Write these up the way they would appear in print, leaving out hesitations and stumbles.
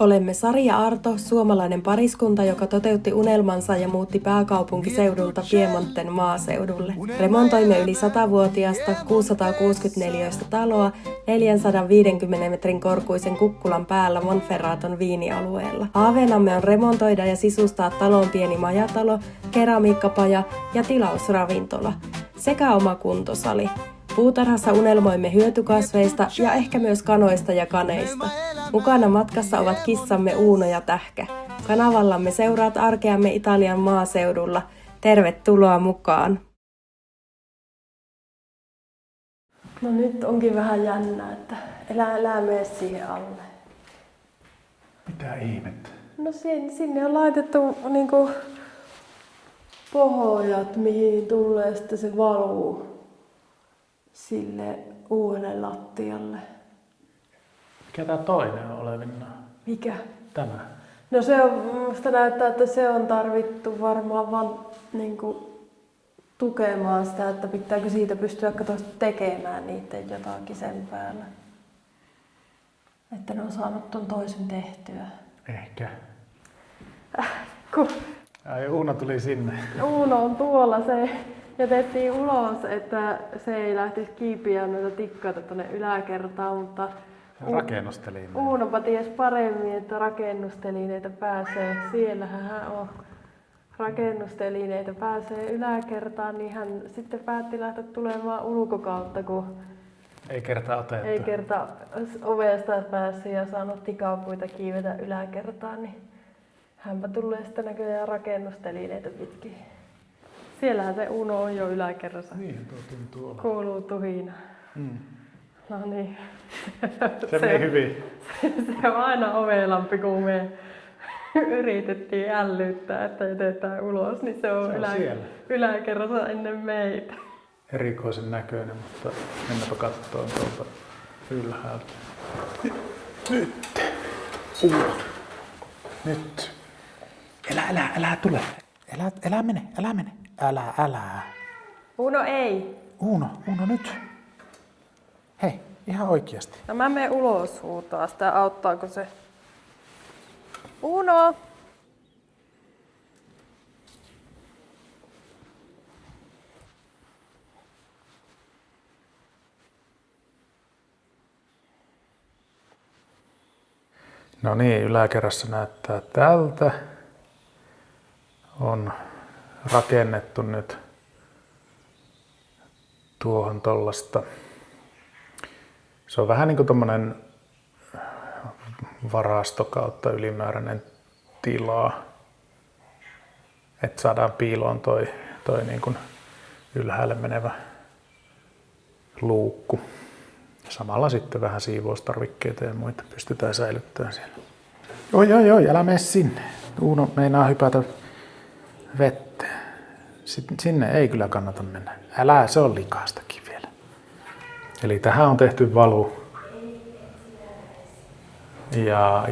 Olemme Sari ja Arto, suomalainen pariskunta, joka toteutti unelmansa ja muutti pääkaupunkiseudulta Piemonten maaseudulle. Remontoimme yli 100-vuotiaasta 664 taloa 450 metrin korkuisen kukkulan päällä Monferraton viinialueella. Haaveenamme on remontoida ja sisustaa talon pieni majatalo, keramiikkapaja ja tilausravintola sekä oma kuntosali. Puutarhassa unelmoimme hyötykasveista ja ehkä myös kanoista ja kaneista. Mukana matkassa ovat kissamme Uuno ja Tähkä. Kanavallamme seuraat arkeamme Italian maaseudulla. Tervetuloa mukaan! No nyt onkin vähän jännää, että elää mene siihen alle. Mitä ihmettä? No sinne on laitettu niinku pohjat, mihin tulee sitten se valuu sille uudelle lattialle. Mikä tää toinen on olevinaan? Mikä? Tämä. No se on, musta näyttää, että se on tarvittu varmaan vaan niinku tukemaan sitä, että pitääkö siitä pystyä tekemään niiden jotakin sen päällä. Että ne on saanut ton toisen tehtyä. Ehkä. Kun Ai Uuno tuli sinne. Uuno on tuolla, se jätettiin ulos, että se ei lähtisi kiipiään noita tikkaita tonne yläkertaan, mutta Rakennustelineet. Uunopa ties paremmin, että rakennustelineitä pääsee. Siellähän hän on. Rakennustelineitä pääsee yläkertaan, niin hän sitten päätti lähteä tulemaan ulkokautta, kun Ei kertaa otettu. ei kerta ovesta päässyt ja saanut tikapuita kiivetä yläkertaan, niin hänpä tulee sitten näköjään rakennustelineitä pitkin. Siellähän se Uno on jo yläkerrassa. Niin, tuo tuntuu olla. Kuuluu tuhina. No niin. Se meni hyvin. Se on aina ovelampi, kun me yritettiin ällyttää, että jätetään ulos, niin se on yläkerrassa ennen meitä. Erikoisen näköinen, mutta mennäpä katsomaan tuolta ylhäältä. Nyt. Nyt. Älä tule. Älä mene. Älä. Uno ei. Uuno, nyt. Hei, ihan oikeasti. No mä menen ulos huutaa sitä, auttaako se? Uno! No niin, yläkerrassa näyttää tältä. On rakennettu nyt tuohon tollasta. Se on vähän niin kuin tommonen varasto kautta ylimääräinen tila. Että saadaan piiloon toi niin kuin ylhäälle menevä luukku. Samalla sitten vähän siivoustarvikkeita ja muita pystytään säilyttämään siellä. Oi, älä mene sinne. Uuno meinaa hypätä vetteen. Sinne ei kyllä kannata mennä. Älä, se on likaastakin vielä. Eli tähän on tehty valu.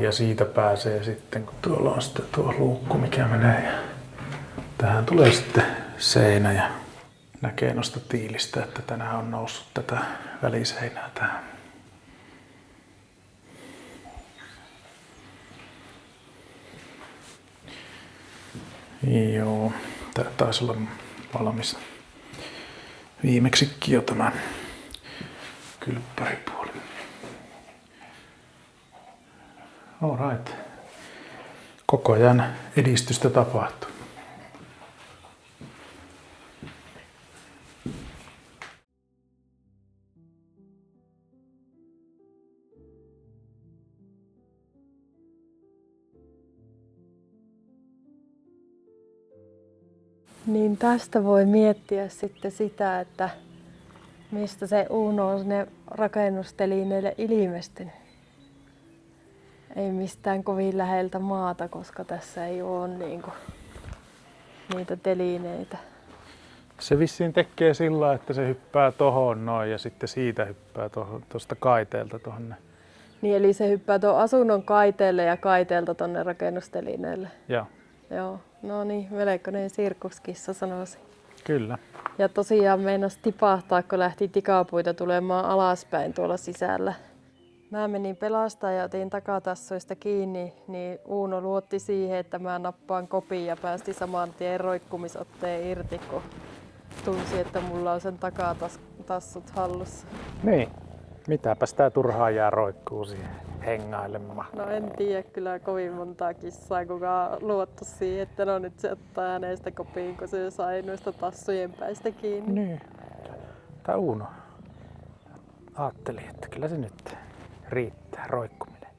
Ja siitä pääsee sitten, kun tuolla on sitten tuo luukku, mikä menee. Ja tähän tulee sitten seinä ja näkee noista tiilistä, että tänään on noussut tätä väliseinää tähän. Joo, tää taisi olla valmis viimeksikin jo tämä kylppäripuoli. Alright. Koko ajan edistystä tapahtuu. Niin tästä voi miettiä sitten sitä, että mistä se Uuno on sinne rakennustelineille ilmestynyt. Ei mistään kovin läheltä maata, koska tässä ei ole niitä telineitä. Se vissiin tekee sillä, että se hyppää tohon noin ja sitten siitä hyppää tuosta kaiteelta tonne. Niin, eli se hyppää tuon asunnon kaiteelle ja kaiteelta tonne rakennustelineelle. Joo. No niin, melkoinen sirkuskissa sanoisin. Kyllä. Ja tosiaan meinasi tipahtaa, kun lähti tikapuita tulemaan alaspäin tuolla sisällä. Mä menin pelastaa ja otin takatassuista kiinni, niin Uuno luotti siihen, että mä nappaan kopin ja päästi saman tien roikkumisotteen irti, kun tunsi, että mulla on sen takatassut hallussa. Niin. Mitäpä sitä turhaa jää roikkuu siihen hengailemaan. No en tiedä kyllä kovin montaa kissaa, kuka luottu siihen, että no nyt se ottaa hänestä kopiin, kun se sai noista tassujen päistä kiinni. Niin. Tai Uuno ajatteli, että kyllä se nyt riittää roikkuminen.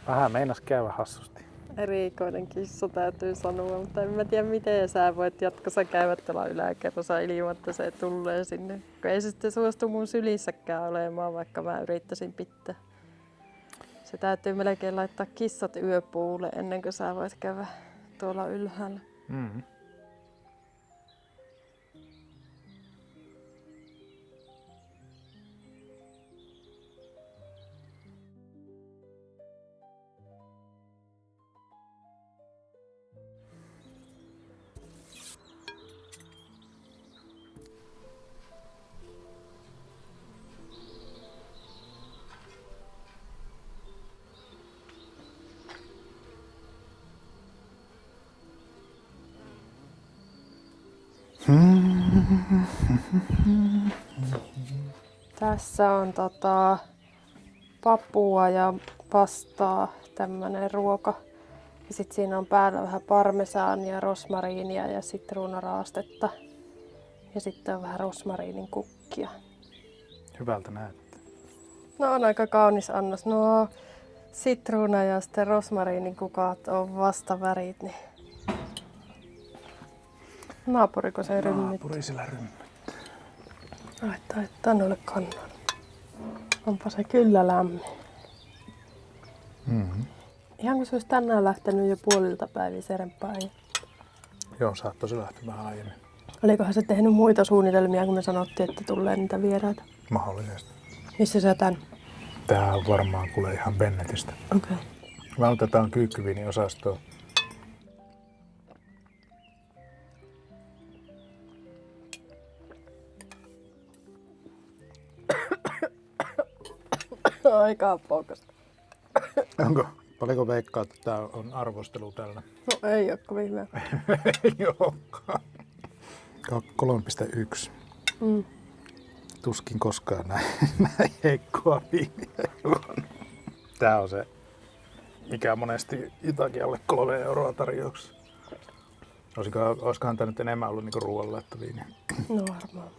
Vähän meinas käydä hassusti. Erikoinen kissa täytyy sanoa, mutta en mä tiedä miten sä voit jatkossa käydä tuolla yläkerrassa ilman, että se tulee sinne. Kun ei se sitten suostu mun sylissäkään olemaan, vaikka mä yrittäisin pitää. Se täytyy melkein laittaa kissat yöpuulle ennen kuin sä voit käydä tuolla ylhäällä. Mm. Tässä on papua ja pastaa, tämmönen ruoka. Ja sit siinä on päällä vähän parmesaania, rosmariinia ja sitruunaraastetta. Ja sitten on vähän rosmariinin kukkia. Hyvältä näyttää. No on aika kaunis annos. No sitruuna ja sitten rosmariinin kukat on vastavärit. Niin. Naapuriko se rymmit? Naapuri sillä rymmit. Laittaa noille kannon. Onpa se kyllä lämmin. Mm-hmm. Ihan kun se olisi tänään lähtenyt jo puolilta päivin serempään. Joo, saattaisi lähteä vähän aiemmin. Olikohan se tehnyt muita suunnitelmia, kun me sanottiin, että tulee niitä vieraita? Mahdollisesti. Missä sä tän? Tää on varmaan kuule ihan Bennetistä. Okei. Vältetään kyykkyviiniosastoon. Aika poukasta. Onko? Paljonko veikkaa, että tää on arvostelu tällä? No ei oo kovin hyvä. Ei olekaan. 3,1. Mm. Tuskin koskaan näin heikkoa viiniä juonut. Tää on se, mikä monesti jotakin alle 3 euroa tarjouksessa. Olisikohan tää nyt enemmän ollut niinku ruoanlaittoviiniä? No varmaan.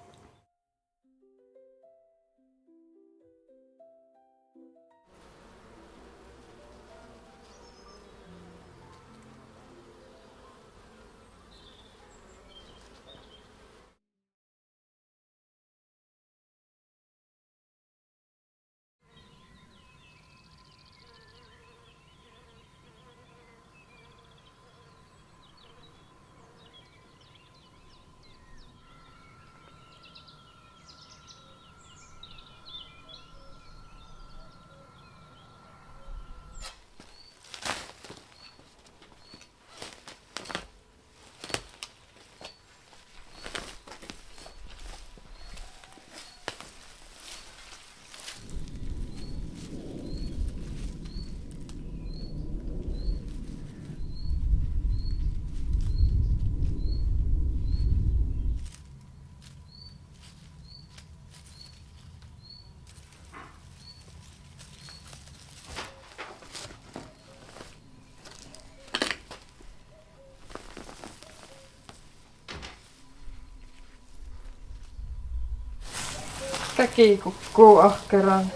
Käki kukkuu ahkeraan.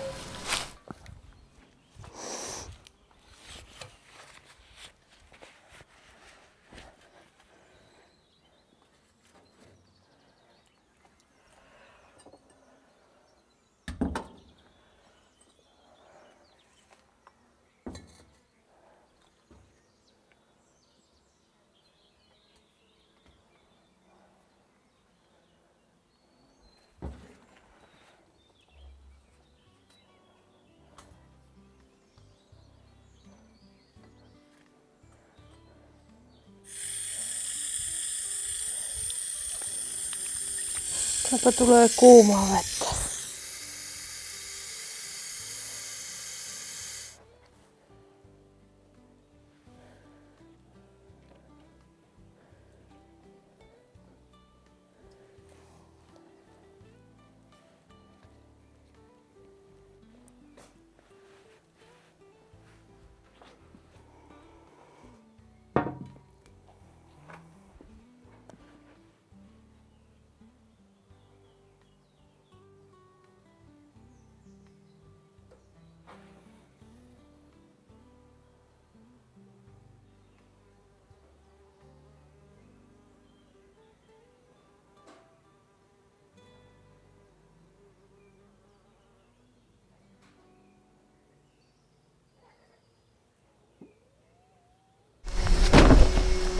Täältä tulee kuumaa vettä.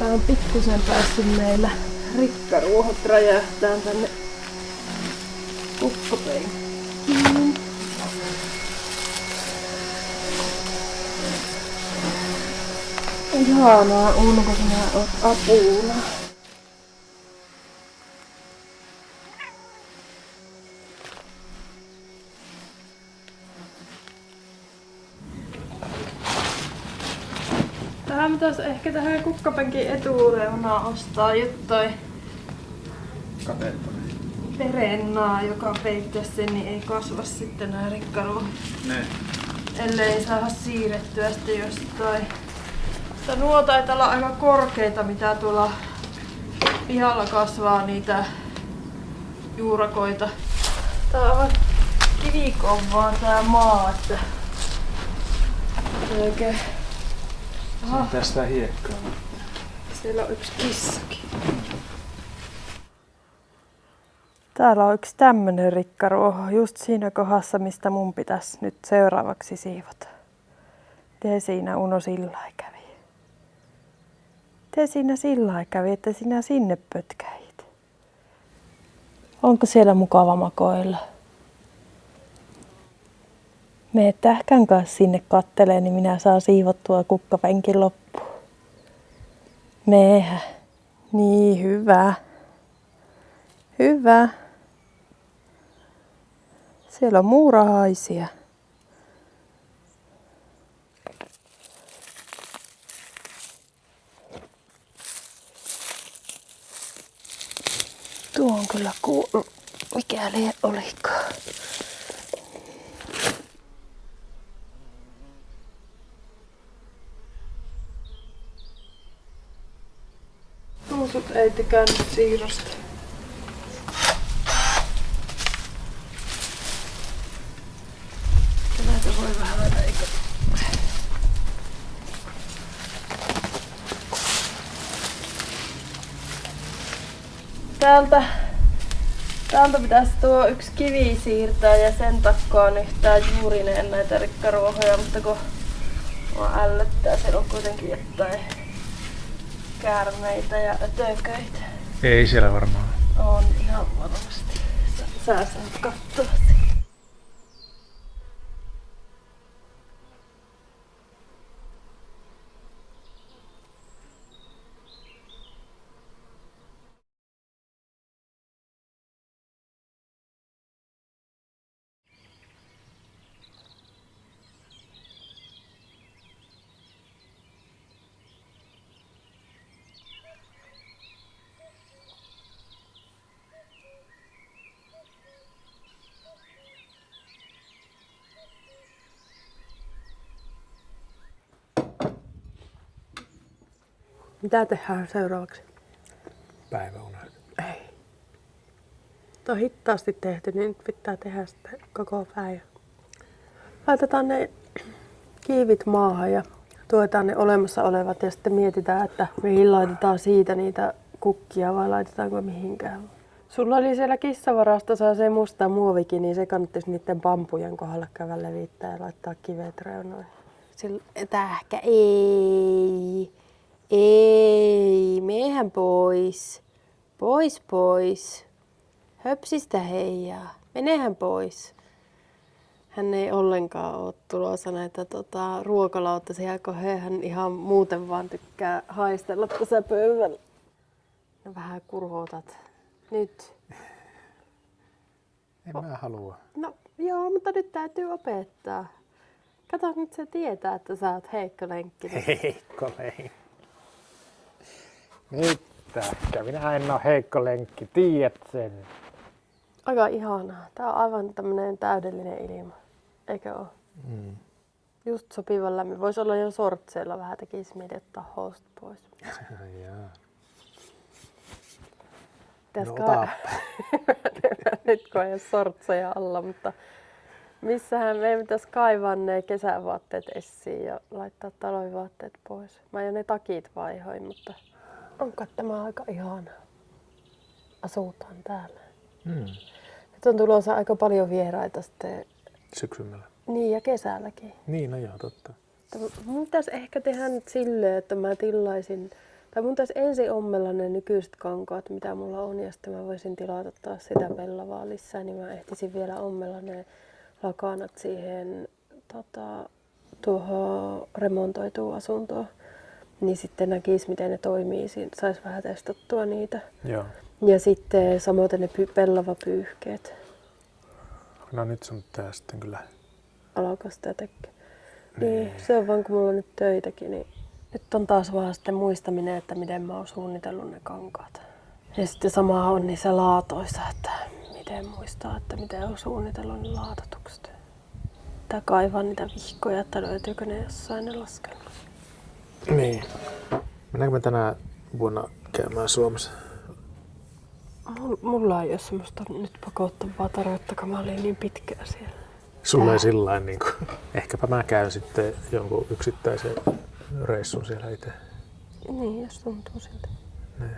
Tää on pikkusen päässyt meillä rikkaruohot räjähtään tänne kukkopenkkiin. Ihanaa, Uno, kun sinä oot apuna. Tähän pitäisi ehkä tähän kukkapenkin etureunaan ostaa jotain perennaa, joka peittäisi sen, niin ei kasva sitten nää rikkaruohot. Ellei saada siirrettyä sitten jostain. Mutta nuo taitaa olla aika korkeita, mitä tuolla pihalla kasvaa niitä juurakoita. Tää on aivan kivikovaa tää maa, että oikein. Aha. Tästä hiekkaa. Siellä on yksi kissakin. Täällä on yksi tämmönen rikkaruoho just siinä kohdassa, mistä mun pitäisi nyt seuraavaksi siivota. Miten siinä Uno sillai kävi? Miten siinä sillai kävi, että sinä sinne pötkäit? Onko siellä mukava makoilla? Mene tähkän kanssa sinne katteleen, niin minä saan siivottua kukkapenkin loppuun. Meehän. Niin, hyvä. Hyvä. Siellä on muurahaisia. Tuo on kyllä kuulu. Mikä lie olikaan. Tuusut ei tykännyt siirrosta. Näitä voi vähän leikata. Täältä pitäisi tuo yksi kivi siirtää ja sen takkaa nyhtää juurineen näitä rikkaruohoja, mutta kun mua ällöttää, siellä on kuitenkin jotain käärmeitä ja ötököitä. Ei siellä varmaan. On ihan varmasti. Sä saat katsoa sitä. Mitä tehdään seuraavaksi? Päiväunet. Ei. Tuo on hitaasti tehty, niin nyt pitää tehdä sitten koko päivä. Laitetaan ne kiivit maahan ja tuetaan ne olemassa olevat ja sitten mietitään, että mihin laitetaan siitä niitä kukkia vai laitetaanko mihinkään. Sulla oli siellä kissavarastossa se musta muovikin, niin se kannattaisi niiden pampujen kohdalla käydä levittää ja laittaa kivet reunoihin. Tähkä ei. Ei, mehän pois. Pois. Höpsistä heijaa. Menehän pois. Hän ei ollenkaan ole tulossa näitä ruokalautasia, kun hän ihan muuten vaan tykkää haistella tässä pöydällä. No vähän kurvotat. Nyt. En mä halua. No joo, mutta nyt täytyy opettaa. Kato, nyt se tietää, että sä oot heikko lenkki. Heikko lenkki. Nyt tähkä, minä en oo heikko lenkki, tiedät sen. Aika ihanaa. Tää on aivan tämmönen täydellinen ilma. Eikö oo? Mm. Just sopivan lämmin. Voisi olla jo sortseilla, vähän tekisi mieli ottaa housut pois. No, nyt kun ei ole sortseja alla, mutta missähän meidän pitäisi kaivaa ne kesävaatteet esiin ja laittaa talvivaatteet pois. Mä jo ne takit vaihoin, mutta onko tämä aika ihanaa? Asutaan täällä. Nyt on tulossa aika paljon vieraita sitten. Syksymällä. Niin ja kesälläkin. Niin, no joo, totta. Mun pitäisi ehkä tehdä nyt silleen, että mä tilaisin Tai mun taisi ensin ommella ne nykyiset kankaat, mitä mulla on, ja sitten mä voisin tilata taas sitä pellavaa lisää, niin mä ehtisin vielä ommella ne lakanat siihen tuohon remontoituun asuntoon. Niin sitten näkisi, miten ne toimii, saisi vähän testattua niitä. Joo. Ja sitten samoin ne pellavapyyhkeet. No nyt sun pitää sitten kyllä. Alkaa sitä tekee. Niin, se on vaan kun mulla on nyt töitäkin, niin nyt on taas vaan sitten muistaminen, että miten mä oon suunnitellut ne kankaat. Ja sitten sama on niissä laatoissa, että miten muistaa, että miten on suunnitellut ne laatotukset. Tai kaivaa niitä vihkoja, että löytyykö ne jossain ne laskelmat. Niin. Mennäänkö me tänä vuonna käymään Suomessa? Mulla ei ole semmoista nyt pakottavaa tarvetta, kun mä olin niin pitkään siellä. Sulla ei sillain niin kuin, ehkäpä mä käyn sitten jonkun yksittäisen reissun siellä itse. Niin, jos tuntuu siltä. Niin.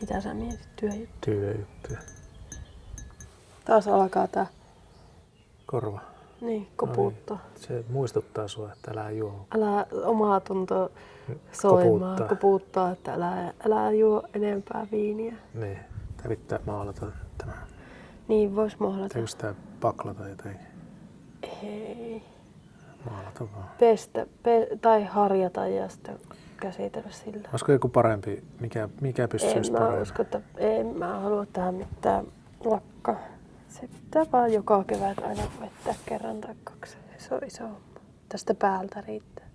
Mitä sä mietit? Työjuttuja? Työjuttuja. Taas alkaa tää. Korva. Niin, koputtaa. Se muistuttaa sua, että älä juo. Älä omaa tuntoa soimaan, koputtaa, että älä juo enempää viiniä. Niin, tää pitää maalata tämä. Niin, vois maalata. Täytyykö sitä paklata jotenkin? Ei. Maalata vaan. Pestä, tai harjata ja sitten käsitellä sillä. Olisiko joku parempi, mikä pystyisi paremmin? En mä usko, että en mä halua tähän mitään lakkaa. Se pitää vaan joka kevät aina vetää kerran tai kaksi. Se on iso homma. Tästä päältä riittää.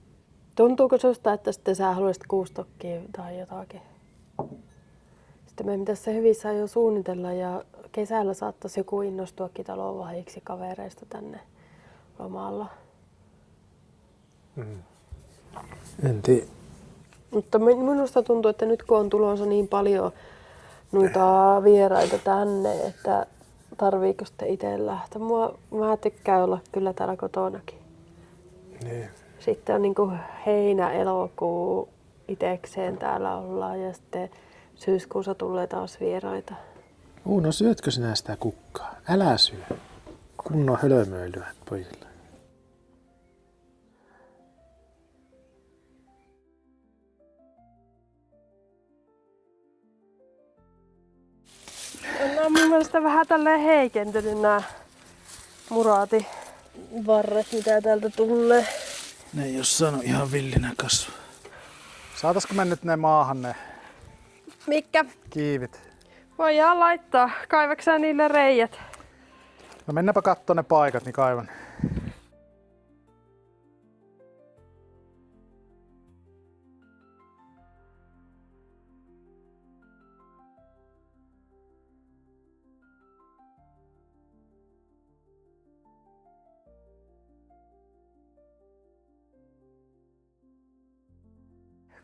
Tuntuuko susta, että sitten sä haluaisit kuustokkia tai jotakin? Sitten meidän pitäisi se hyvissä jo suunnitella ja kesällä saattaisi joku innostuakin talonvahiksi kavereista tänne lomalla. En tiedä. Mutta minusta tuntuu, että nyt kun on tulossa niin paljon noita vieraita tänne, että tarviiko sitten itse lähteä. Mä tykkään olla kyllä täällä kotonakin. Niin. Sitten on niinku heinä, elokuu itekseen täällä ollaan ja sitten syyskuussa tulee taas vieraita. Uuno, syötkö sinä sitä kukkaa? Älä syö. Kunnon hölmöilyä pojille. On mun mielestä vähän tälleen heikentynyt nämä muraativarret, mitä täältä tulee. Ne ei oo saanut ihan villinä kasvaa. Saataisiko me nyt ne maahan ne Mikä? kiivit? Voidaan laittaa. Kaivaksää niille reijät? No mennäpä kattoo ne paikat, niin kaivan.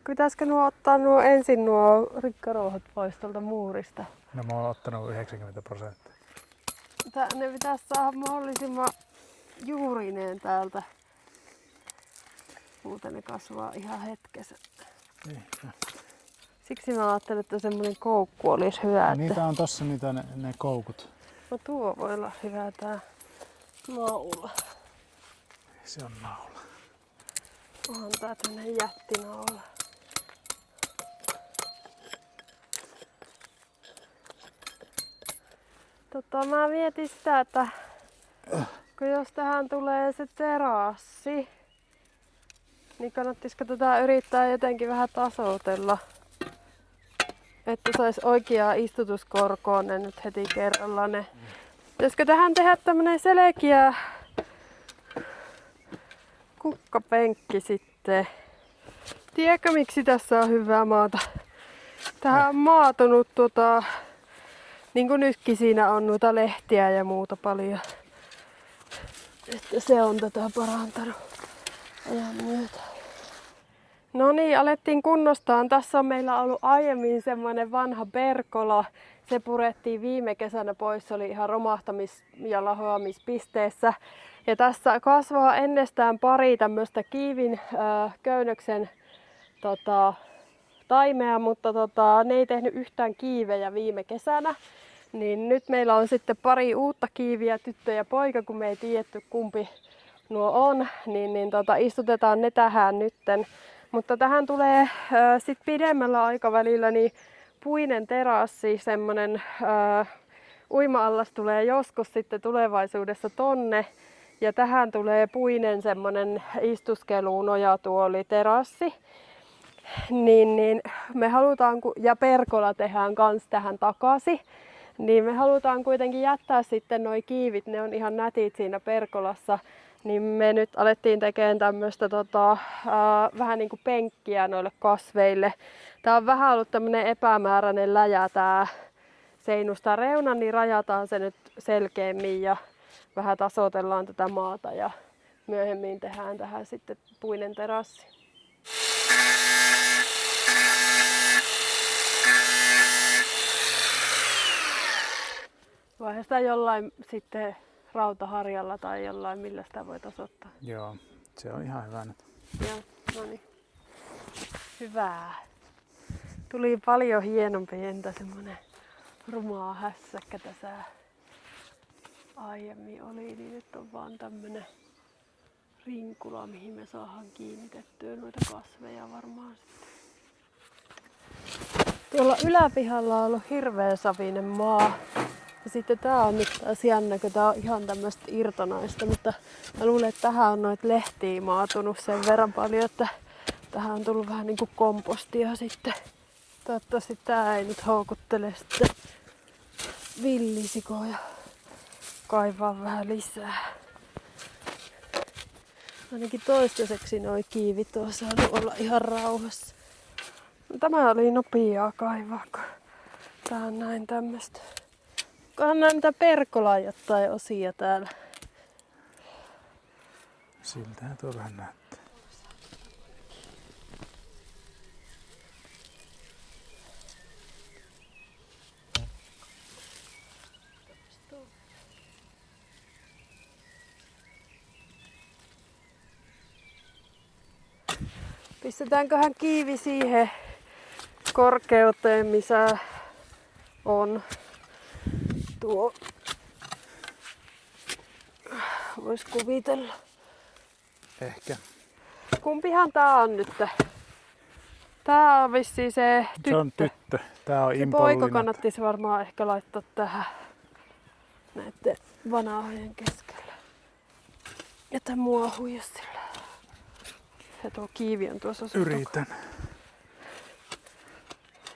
Pitäisikö ottaa ensin nuo rikkaruohot pois tuolta muurista? No mä oon ottanut 90%. Ne pitäisi saada mahdollisimman juurineen täältä. Muuten ne kasvaa ihan hetkessä. Niin. Siksi mä ajattelin, että semmonen koukku olisi hyvä. Että... Niitä on tossa niitä ne koukut. No tuo voi olla hyvä tää naula. Se on naula. Onhan tää tämmönen jättinaula. Mä mietin sitä, että kun jos tähän tulee se terassi, niin kannattisiko tätä yrittää jotenkin vähän tasoitella. Että saisi oikeaa istutuskorkoon ne nyt heti kerralla ne. Pitäisikö tähän tehdä tämmönen selkeä kukkapenkki sitten? Tiedätkö miksi tässä on hyvää maata? Tähän on maatunut niin kuin nytkin siinä on noita lehtiä ja muuta paljon. Että se on tätä parantanut ajan myötä. No niin, alettiin kunnostaan. Tässä on meillä ollut aiemmin semmoinen vanha perkola. Se purettiin viime kesänä pois. Se oli ihan romahtamis- ja lahoamispisteessä. Ja tässä kasvaa ennestään pari tämmöistä kiivin köynnöksen taimea, mutta ne ei tehnyt yhtään kiivejä viime kesänä. Niin nyt meillä on sitten pari uutta kiiviä, tyttö ja poika, kun me ei tiedetty kumpi nuo on, niin istutetaan ne tähän nytten. Mutta tähän tulee sit pidemmällä aikavälillä niin puinen terassi, semmonen uima-allas tulee joskus sitten tulevaisuudessa tonne. Ja tähän tulee puinen semmonen istuskelu, nojatuoli, terassi. Niin me halutaan, ja pergola tehdään kans tähän takaisin. Niin me halutaan kuitenkin jättää sitten noi kiivit, ne on ihan nätit siinä pergolassa. Niin me nyt alettiin tekemään tämmöistä vähän niinku penkkiä noille kasveille. Tää on vähän ollut tämmönen epämääräinen läjä tää seinusta reuna, niin rajataan se nyt selkeämmin ja vähän tasoitellaan tätä maata ja myöhemmin tehdään tähän sitten puinen terassi. Vai sitä jollain sitten rautaharjalla tai jollain, millä sitä voi tasoittaa? Joo, se on ihan hyvä nyt. Joo, no niin. Hyvää. Tuli paljon hienompi, entä semmonen rumaa hässäkkä tässä aiemmin oli, niin nyt on vaan tämmönen rinkula, mihin me saadaan kiinnitettyä noita kasveja varmaan sitten. Tuolla yläpihalla on ollut hirveän savinen maa. Ja sitten tää on nyt taas jännä, kun tää on ihan tämmöistä irtonaista, mutta mä luulen, että tähän on noita lehtiä maatunut sen verran paljon, että tähän on tullut vähän niinku kompostia sitten. Toivottavasti tää ei nyt houkuttele sitten villisikoja kaivaa vähän lisää. Ainakin toistaiseksi noi kiivit on saanut olla ihan rauhassa. No, tämä oli nopeaa kaivaa, kun tää on näin tämmöstä. Onkohan näin mitä perkolaa jotain osia täällä. Siltähän tuo vähän näyttää. Pistetäänköhän kiivi siihen korkeuteen, missä on tuo. Vois kuvitella. Ehkä. Kumpihan tää on nyt? Tää on vissiin se tyttö. Se on tyttö. Tää on Se impollinat. poika kannattis varmaan ehkä laittaa tähän näiden vanhojen keskellä. Jätä mua huija sillä. Ja tuo kiivi on tuossa sun Yritän. takana.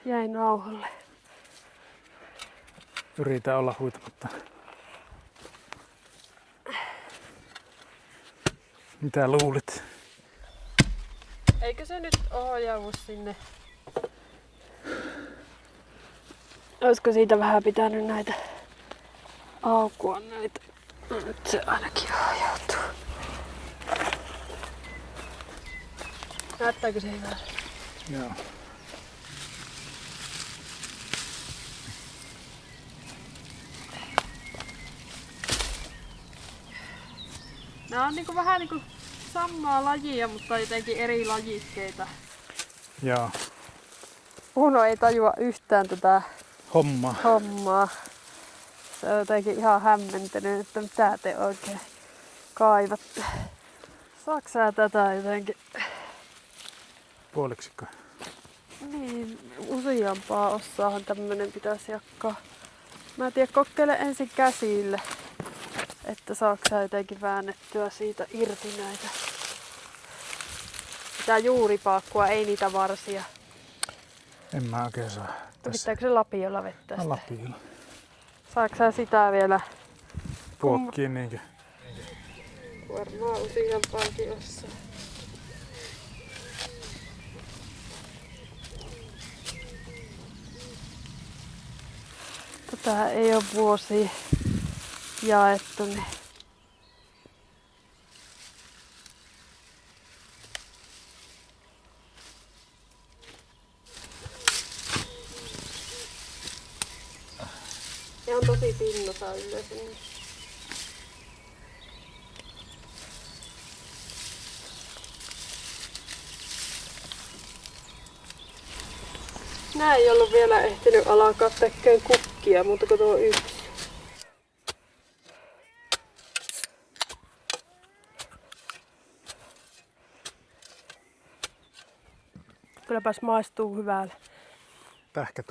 Jäi nauhalle. Yritän olla huitamatta. Mitä luulit? Eikö se nyt ohjaudu sinne? Olisiko siitä vähän pitänyt näitä aukua näitä? No nyt se ainakin ohjautuu. Näyttääkö se hyvältä? Joo. Nämä on niinku vähän niinku samaa lajia, mutta jotenkin eri lajikkeita. Joo. Uno ei tajua yhtään tätä Hommaa. Se on jotenkin ihan hämmentynyt, että mitä te oikein kaivatte. Saatko sä tätä jotenkin? Puoliksikko? Niin, useampaa osaahan tämmönen pitäisi jakaa. Mä en tiedä, kokeile ensin käsille, että saatko sä jotenkin väännettyä siitä irti näitä. Sitä juuripaakkua, ei niitä varsia. En mä oikein saa. Pitääkö se lapiolla vettä sitä? Lapiolla. Saatko sä sitä vielä? Puokkiin niinkö? Varmaan useampaakin osaa. Tätä ei ole vuosia jaettu, niin se on tosi pinnosa yleensä. Nää ei ollut vielä ehtinyt alkaa tekemään kukkia, mutta kun tuo yksi. Kylläpäs maistuu hyvälle. Tähkä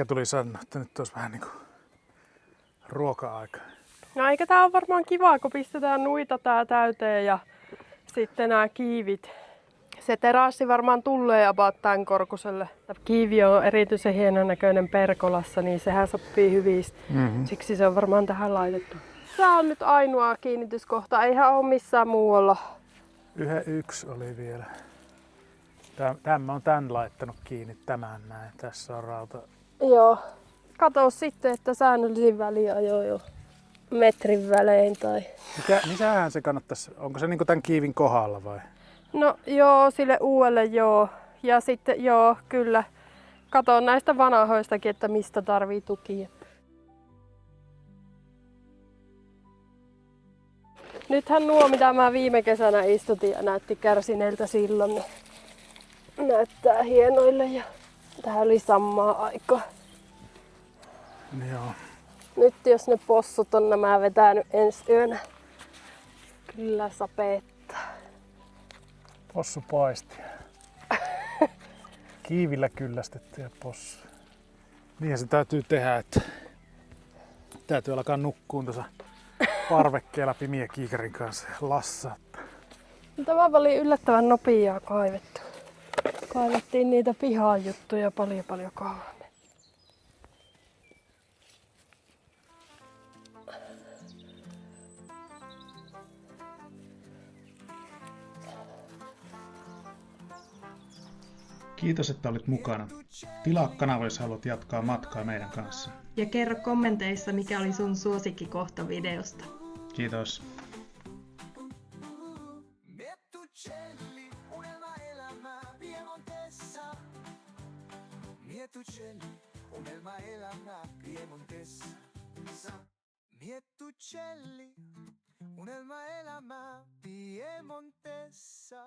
tuli sanoa, että nyt olisi vähän niinku ruoka-aika. No eikä tää on varmaan kiva, kun pistetään nuita tää täyteen ja sitten nämä kiivit. Se terassi varmaan tulee about tämän korkuselle. Kiivi on erityisen hienon näköinen perkolassa, niin sehän sopii hyvin. Siksi se on varmaan tähän laitettu. Tää on nyt ainoa kiinnityskohta, eihän ole missään muualla. Yksi oli vielä. Tämä on tän laittanut kiinni, tämän näin. Tässä on rauta. Joo. Kato sitten, että säännöllisin väliajoin jo metrin välein tai... Misähän se kannattaisi? Onko se niinku tämän kiivin kohdalla vai? No joo, sille uudelle joo. Ja sitten joo, kyllä. Kato näistä vanhoistakin, että mistä tarvii tukia. Nythän nuo, mitä mä viime kesänä istutin ja näytti kärsineiltä silloin, niin näyttää hienoille ja tähän oli samaa aikaa. Joo. Nyt jos ne possut on nämä vetänyt ensi yönä, kyllä sapettaa. Possu paisti. Kiivillä kyllästettyjä possu. Niinhän se täytyy tehdä, että täytyy alkaa nukkuun tuossa parvekkeella pimiä kiikarin kanssa ja lassaa. Tämä oli yllättävän nopeaa kaivettu. Kaivettiin niitä pihajuttuja paljon kauemmin. Kiitos, että olit mukana. Tilaa kanava, jos haluat jatkaa matkaa meidän kanssa. Ja kerro kommenteissa, mikä oli sun suosikkikohta videosta. Kiitos. Miettucelli, unelma elämä Piemontessa.